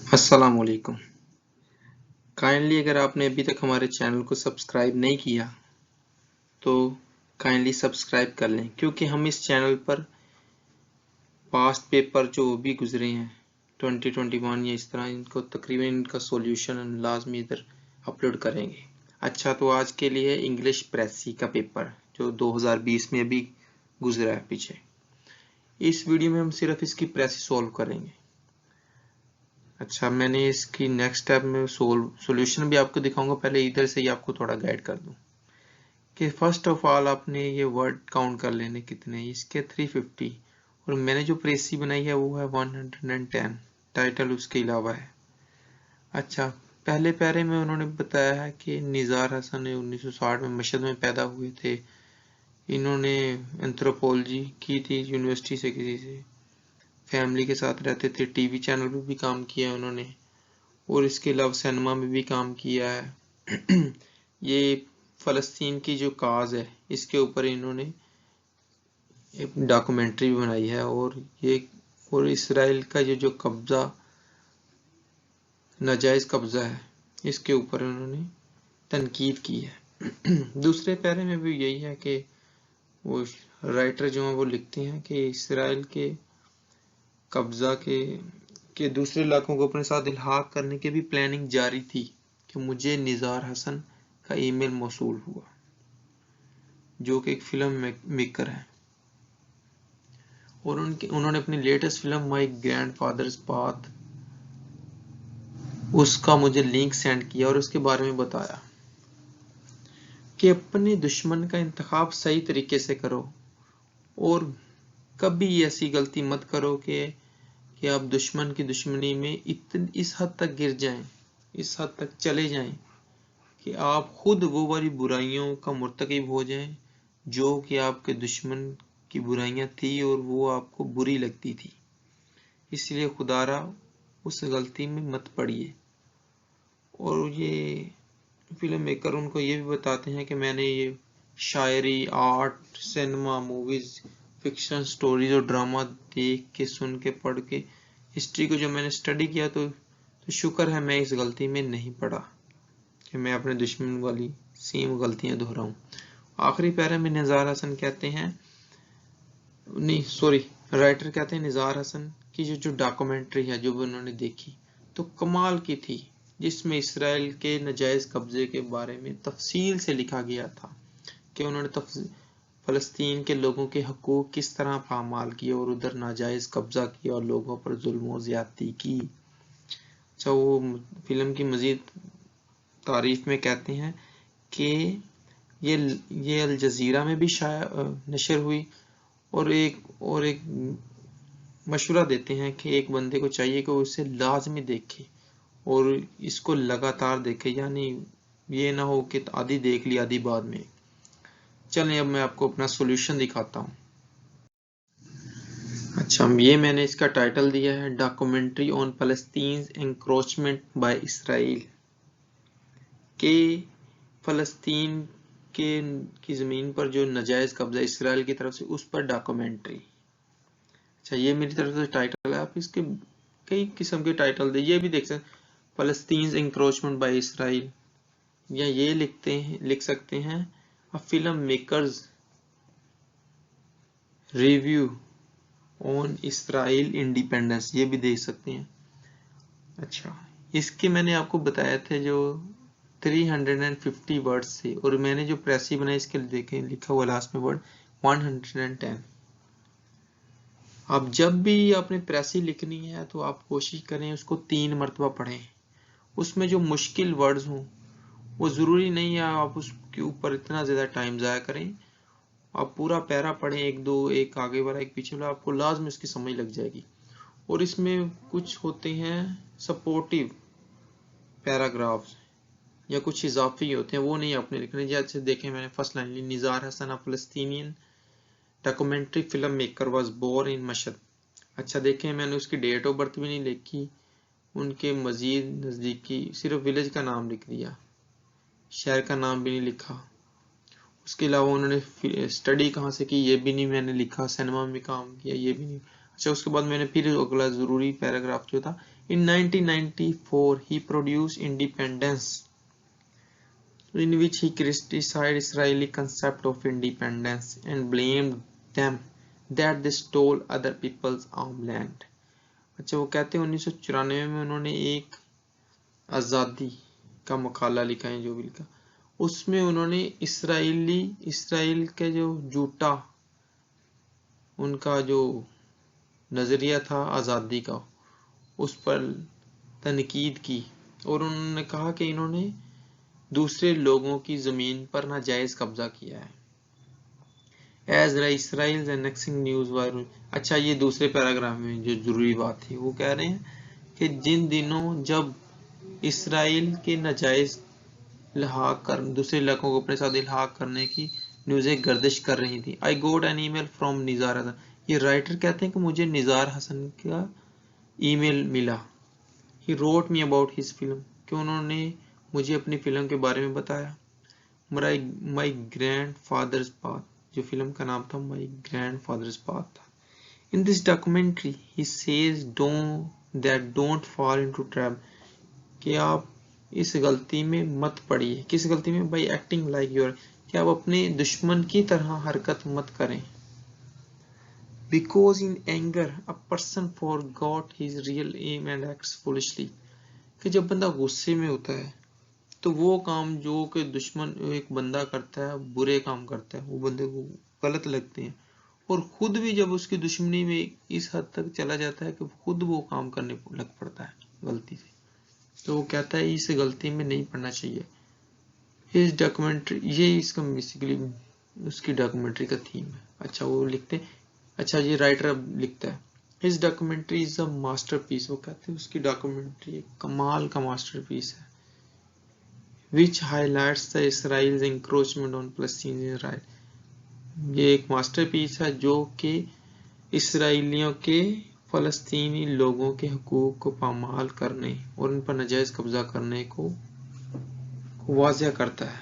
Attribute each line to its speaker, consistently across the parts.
Speaker 1: अस्सलाम वालेकुम। काइंडली अगर आपने अभी तक हमारे चैनल को सब्सक्राइब नहीं किया तो काइंडली सब्सक्राइब कर लें, क्योंकि हम इस चैनल पर पास्ट पेपर जो भी गुजरे हैं 2021 या इस तरह इनको तकरीबन इनका सॉल्यूशन लाजमी इधर अपलोड करेंगे। अच्छा, तो आज के लिए इंग्लिश प्रेसी का पेपर जो 2020 में अभी गुजरा है पीछे, इस वीडियो में हम सिर्फ इसकी प्रेसी सॉल्व करेंगे। अच्छा, मैंने इसकी नेक्स्ट स्टेप में सॉल्यूशन भी आपको दिखाऊंगा, पहले इधर से ही आपको थोड़ा गाइड कर दूं कि फर्स्ट ऑफ ऑल आपने ये वर्ड काउंट कर लेने कितने, इसके 350 और मैंने जो प्रेसी बनाई है वो है 110, टाइटल उसके अलावा है। अच्छा, पहले पैरे में उन्होंने बताया है कि निज़ार हसन 1960 में मशहद में पैदा हुए थे। इन्होंने एंथ्रोपोलॉजी की थी यूनिवर्सिटी से, किसी से फैमिली के साथ रहते थे। टीवी चैनल पे भी काम किया उन्होंने और इसके अलावा सिनेमा में भी काम किया है। ये फ़लस्तीन की जो काज है इसके ऊपर इन्होंने एक डॉक्यूमेंट्री भी बनाई है और इसराइल का जो कब्जा, नाजायज़ कब्जा है, इसके ऊपर उन्होंने तनकीद की है। दूसरे पैरे में भी यही है कि वो राइटर जो हैं वो लिखते हैं कि इसराइल के कब्जा के दूसरे इलाकों को अपने साथ इल्हाक करने की भी प्लानिंग जारी थी कि मुझे निज़ार हसन का ईमेल मौसूल हुआ, जो कि एक फिल्म मेकर है, और उन्होंने अपनी latest film my grandfathers path उसका मुझे लिंक सेंड किया और उसके बारे में बताया कि अपने दुश्मन का इंतखाब सही तरीके से करो और कभी ऐसी गलती मत करो कि आप दुश्मन की दुश्मनी में इस हद तक गिर जाएं, इस हद तक चले जाएं कि आप खुद वो वाली बुराइयों का मुर्तकिब हो जाएं जो कि आपके दुश्मन की बुराइयां थी और वो आपको बुरी लगती थी। इसलिए खुदारा उस गलती में मत पड़िए। और ये फिल्म मेकर उनको ये भी बताते हैं कि मैंने ये शायरी, art, cinema, movies, fiction, stories और ड्रामा देख के, सुन के, पढ़ के, हिस्ट्री को जो मैंने स्टडी किया तो शुक्र है मैं इस गलती में नहीं पड़ा कि मैं अपने दुश्मन वाली सेम गलतियां दोहराऊं। आखिरी पैरा में निज़ार हसन कहते हैं, नहीं सॉरी, राइटर कहते हैं निज़ार हसन की जो डॉक्यूमेंट्री है जो भी उन्होंने देखी तो कमाल की थी, जिसमें इसराइल के नाजायज कब्जे के बारे में तफसील से लिखा गया था कि उन्होंने फलस्तीन के लोगों के हकूक किस तरह पामाल किए और उधर नाजायज कब्जा किया और लोगों पर जुल्म और ज्यादती की। अच्छा, वो फिल्म की मजीद तारीफ में कहते हैं कि ये अल जजीरा में भी नशर हुई और एक मशवरा देते हैं कि एक बंदे को चाहिए कि वो इसे लाजमी देखे और इसको लगातार देखे, यानी ये ना हो कि आधी देख ली आधी बाद में। चलें अब मैं आपको अपना सॉल्यूशन दिखाता हूँ। अच्छा, ये मैंने इसका टाइटल दिया है documentary on Palestine encroachment by Israel, के फलस्तीन की ज़मीन पर जो नाजायज़ कब्जा इसराइल की तरफ से उस पर डॉक्यूमेंट्री। अच्छा, ये मेरी तरफ से टाइटल है, आप इसके कई किस्म के टाइटल दे, ये भी देख सकते हैं, फलस्तीन एनक्रोचमेंट बाय इसराइल, या ये लिख सकते हैं a film makers review on Israel independence, ये भी देख सकते हैं। अच्छा, इसके मैंने आपको बताया था जो 350 वर्ड्स थे और मैंने जो प्रेसी बनाई इसके देखें लिखा हुआ लास्ट में वर्ड 110। अब जब भी आपने प्रेसी लिखनी है तो आप कोशिश करें उसको 3 मरतबा पढ़ें, उसमें जो मुश्किल वर्ड्स हों वो ज़रूरी नहीं है आप उसके ऊपर इतना ज़्यादा टाइम ज़ाया करें। आप पूरा पैरा पढ़ें, एक आगे वाला एक पीछे वाला, आपको लाजमी उसकी समझ लग जाएगी। और इसमें कुछ होते हैं सपोर्टिव पैराग्राफ्स या कुछ इजाफी होते हैं, वो नहीं आपने लिखने। जैसे देखें मैंने फर्स्ट लाइन ली, Nizar Hasan Palestinian documentary film maker was born in Mashhad. अच्छा, देखें मैंने उसकी डेट ऑफ बर्थ भी नहीं लिखी, उनके मजीद नज़दीकी सिर्फ विलेज का नाम लिख दिया, शहर का नाम भी नहीं लिखा। उसके अलावा उन्होंने स्टडी कहाँ से की ये भी नहीं मैंने लिखा, सिनेमा में काम किया ये भी नहीं। अच्छा, उसके बाद मैंने फिर अगला ज़रूरी पैराग्राफ जो था In 1994, he produced Independence, in which he criticized Israeli concept of independence and blamed them that they stole other people's homeland. अच्छा, वो कहते हैं 1994 में उन्होंने एक आज़ादी का मकाला लिखा है, जो भी लिखा, उसमें उन्होंने इसराइल के जो झूठा उनका जो नजरिया था आज़ादी का, उस पर तनकीद की, और उन्होंने कहा कि इन्होंने दूसरे लोगों की जमीन पर नाजायज कब्जा किया है। As Israel's annexing news viral, अच्छा, ये दूसरे पैराग्राफ में जो जरूरी बात थी, वो कह रहे हैं कि जिन दिनों जब इसराइल के नाजायज इल्हाक कर दूसरे इलाकों को अपने साथ इल्हाक करने की न्यूज़ें गर्दिश कर रही थी। I got an email from Nizar Hasan, ये राइटर कहते हैं कि मुझे निज़ार हसन का ईमेल मिला। He wrote me about his film, कि उन्होंने मुझे अपनी फिल्म के बारे में बताया। My grandfather's path, जो फिल्म का नाम था My grandfather's path था। In this documentary, he says don't fall into trap, कि आप इस गलती में मत पड़िए। किस गलती में? By acting like your, कि आप अपने दुश्मन की तरह हरकत मत करें। Because in anger, a person forgot his real aim and acts foolishly, कि जब बंदा गुस्से में होता है तो वो काम जो कि दुश्मन एक बंदा करता है, बुरे काम करता है, वो बंदे को गलत लगते हैं, और खुद भी जब उसकी दुश्मनी में इस हद तक चला जाता है कि खुद वो काम करने लग पड़ता है गलती से, तो वो कहता है इस गलती में नहीं पड़ना चाहिए। इस डॉक्यूमेंट्री, ये इसका बेसिकली उसकी डॉक्यूमेंट्री का थीम है। अच्छा, वो लिखते हैं, अच्छा, ये राइटर अब लिखता है, इस डॉक्यूमेंट्री इज अ मास्टरपीस, वो कहते हैं उसकी डॉक्यूमेंट्री एक कमाल का मास्टरपीस है, which highlights the Israel's encroachment on Palestinian rights. ये एक मास्टरपीस है जो कि इसराइलियों के फलस्तीनी लोगों के हकूक को पामाल करने और उन पर नाजायज कब्जा करने को वाज़ेह करता है।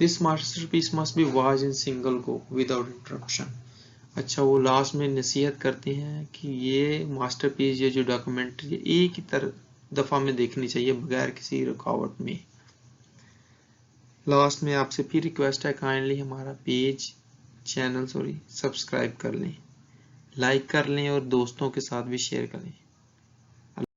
Speaker 1: This masterpiece must be watched in single go without interruption. अच्छा, वो लास्ट में नसीहत करते हैं कि ये मास्टरपीस, ये जो डॉक्यूमेंट्री एक ही दफा में देखनी चाहिए बगैर किसी रुकावट में। लास्ट में आपसे फिर रिक्वेस्ट है, काइंडली हमारा चैनल सब्सक्राइब कर लें, लाइक कर लें और दोस्तों के साथ भी शेयर कर लें।